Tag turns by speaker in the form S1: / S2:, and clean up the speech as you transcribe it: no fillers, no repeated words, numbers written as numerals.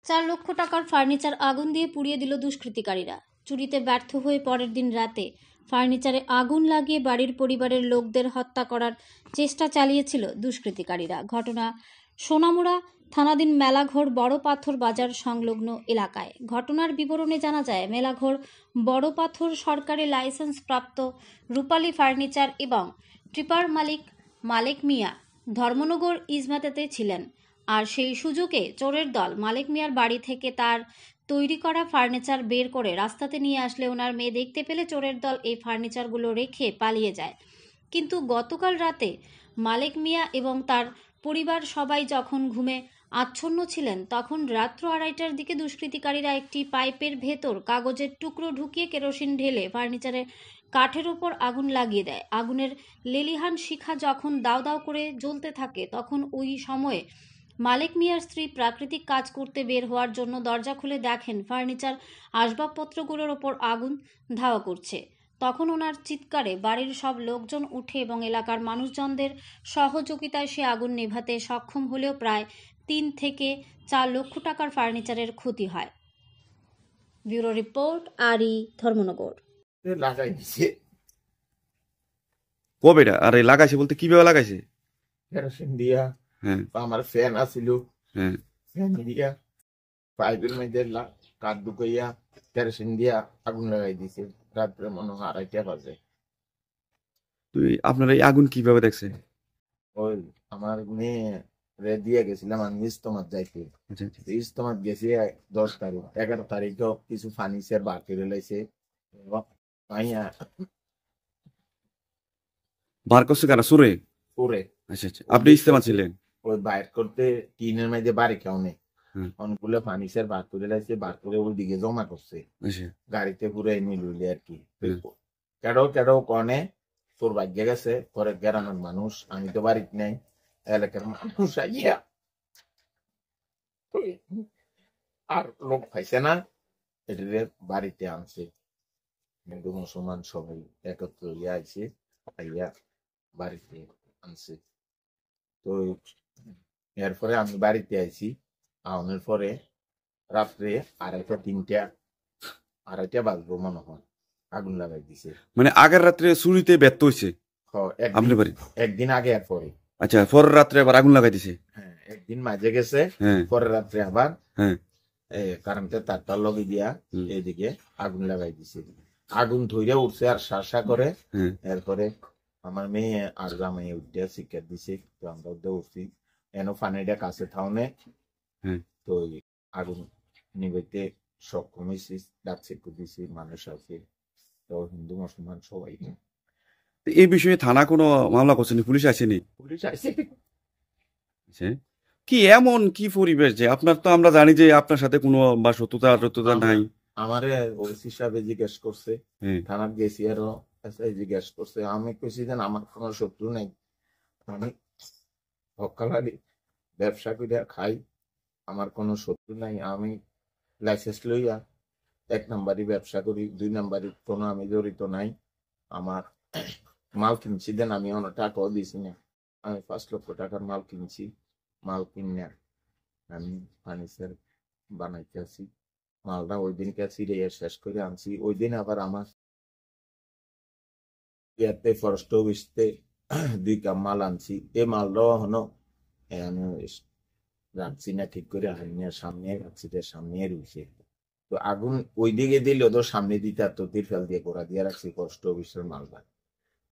S1: 4 লক্ষ টাকার ফার্নিচার আগুন দিয়ে পুড়িয়ে দিল দুষ্কৃতিকারীরা। চুরিতে ব্যর্থ হয়ে পরের দিন রাতে ফার্নিচারে আগুন লাগিয়ে বাড়ির পরিবারের লোকদের হত্যা করার চেষ্টা চালিয়েছিল দুষ্কৃতিকারীরা। ঘটনা সোনামুড়া থানাধীন মেলাঘর বড় পাথর বাজার সংলগ্ন এলাকায়। ঘটনার বিবরণে জানা যায়, মেলাঘর বড় পাথর সরকারি লাইসেন্স প্রাপ্ত রূপালী ফার্নিচার এবং ট্রিপার মালিক মালেক মিয়া ধর্মনগর ইজমাতেতে ছিলেন। আর সেই সুযোগে চোরের দল মালেক মিয়ার বাড়ি থেকে তার তৈরি করা ফার্নিচার বের করে রাস্তাতে নিয়ে আসলে ওনার মেয়ে দেখতে পেলে চোরের দল এই ফার্নিচারগুলো রেখে পালিয়ে যায়। কিন্তু গতকাল রাতে মালেক মিয়া এবং তার পরিবার সবাই যখন ঘুমে আচ্ছন্ন ছিলেন, তখন রাত্র 2:30টার দিকে দুষ্কৃতিকারীরা একটি পাইপের ভেতর কাগজের টুকরো ঢুকিয়ে কেরোসিন ঢেলে ফার্নিচারের কাঠের ওপর আগুন লাগিয়ে দেয়। আগুনের লেলিহান শিখা যখন দাউ দাউ করে জ্বলতে থাকে, তখন ওই সময়ে মালেক মিয়ার স্ত্রী প্রাকৃতিক কাজ করতে বের হওয়ার জন্য দরজা খুলে দেখেন ফার্নিচার আসবাবপত্রগুলোর ওপর আগুন ধাওয়া করছে। তখন ওনার চিৎকারে বাড়ির সব লোকজন উঠে এবং এলাকার মানুষজনদের সহযোগিতায় সে আগুন নেভাতে সক্ষম হলেও প্রায় 3 থেকে 4 লক্ষ টাকার ফার্নিচারের ক্ষতি হয়। ব্যুরো রিপোর্ট, আরি, ধর্মনগর।
S2: লাগাই দিছে
S3: কবেটা? আরে লাগাইছে বলতে কিভাবে লাগাইছে?
S2: কেরোসিন দিয়া।
S3: হ্যাঁ
S2: আমার ফ্যান আছিল,
S3: হ্যাঁ
S2: ফ্যান দিয়া পাইপের মধ্যে কাঠ ঢুকাইয়া কেরোসিন দিয়া আগুন লাগাই দিছে। রাত্রে মনে হয় 2:30 বাজে।
S3: আপনার এই আগুন কিভাবে দেখছে?
S2: ওই আমার মেয়ে রে দিয়ে গেছিলাম আমি ইস্তমাত যাইতে।
S3: আচ্ছা আচ্ছা।
S2: ইস্তমাত গেছি 10 তারিখ, 11 তারিখেও কিছু ফার্নিচার বার করে লাইছে।
S3: বার করছে কারা? সুরে?
S2: পরে
S3: আচ্ছা আচ্ছা। আপনি ইস্তেমা ছিলেন?
S2: ওই বাইর করতে টিনের মধ্যে বাড়ি কেউ নেই,
S3: হুম।
S2: অনেকগুলো ফার্নিচার বার করে লাইছে, বার করে ওই দিকে জমা করছে
S3: আচ্ছা।
S2: গাড়িতে পুরো এনে লইলে আর কি।
S3: হুম।
S2: কেডো কেডো কনে তোর ভাগ্য গেছে, পরে গ্রামের মানুষ, আমি তো বাড়িতে নাই, এলাকার মানুষ আইয়া আর লোক পাইছে না, এটাদের বাড়িতে আনছে। হিন্দু মুসলমান সবাই একত্র হইয়া আইছে, আইয়া বাড়িতে আনছে। তো এরপরে আমি বাড়িতে আইছি, আউনের পরে রাত্রে 2:30 বাজবো মনে হয়, আগুন লাগাই দিছে।
S3: মানে আগের রাত্রে চুরিতে ব্যর্থ হয়েছে আপনার বাড়ি?
S2: একদিন আগে আর পরে।
S3: আচ্ছা, পরের রাত্রে আবার আগুন লাগাই দিছে?
S2: হ্যাঁ, একদিন মাঝে গেছে,
S3: হ্যাঁ
S2: পরের রাত্রে আবার
S3: হ্যাঁ
S2: কারেন্টে তারটার লগে দিয়া এইদিকে আগুন লাগাই দিছে। আগুন ধইরা উঠছে আর শাসা করে। এরপরে আমার মেয়ে আর জামাই উঠিয়া শিক্ষা দিছে, তো আমরা উঠছি, এন ফানিটা কাছে থাউনে, তো আগুন নিবেতে সক্ষম হয়েছি, ডাকছে দিছি, মানুষ আছে, তো হিন্দু মুসলমান সবাই।
S3: এই বিষয়ে থানা কোনো মামলা করছেনি? পুলিশ আসেনি?
S2: পুলিশ আসে।
S3: কি এমন কি পরিবেশ যে আপনার, তো আমরা জানি যে আপনার সাথে কোনো বা সত্যতা নাই।
S2: আমারে ওসি সাহেব জিজ্ঞেস করছে, থানার গেছি আরো জিজ্ঞেস করছে, আমি কইছি যে আমার কোনো শত্রু নাই, আমি হকালারি ব্যবসা করে খাই, আমার কোনো শত্রু নাই, আমি লাইসেন্স লইয়া 1 নাম্বারই ব্যবসা করি, 2 নাম্বারই কোনো আমি জড়িত নাই, আমার মাল কিনছি দেন, আমি অনেক টাকাও দিছি না, আমি 5 লক্ষ টাকার মাল কিনছি, মাল কিনে আমি ফার্নিচার বানাইতে আছি। মালটা ওই দিনকে ছিঁড়ে শেষ করে আনছি। ওই দিন আবার আমার ইয়াতে ফরেস্ট অফিসতে 2 কাম মাল আনছি, এই মালটাও হনো রাখছি না ঠিক করে, হাইনিয়ার সামনে রাখছি, সামনে রয়েছে। তো আগুন ওই দিকে দিলে ওদের সামনে দিতে আর তো তিরফাল দিয়ে গোড়া দিয়ে রাখছি ফরেস্ট অফিসের মালটা।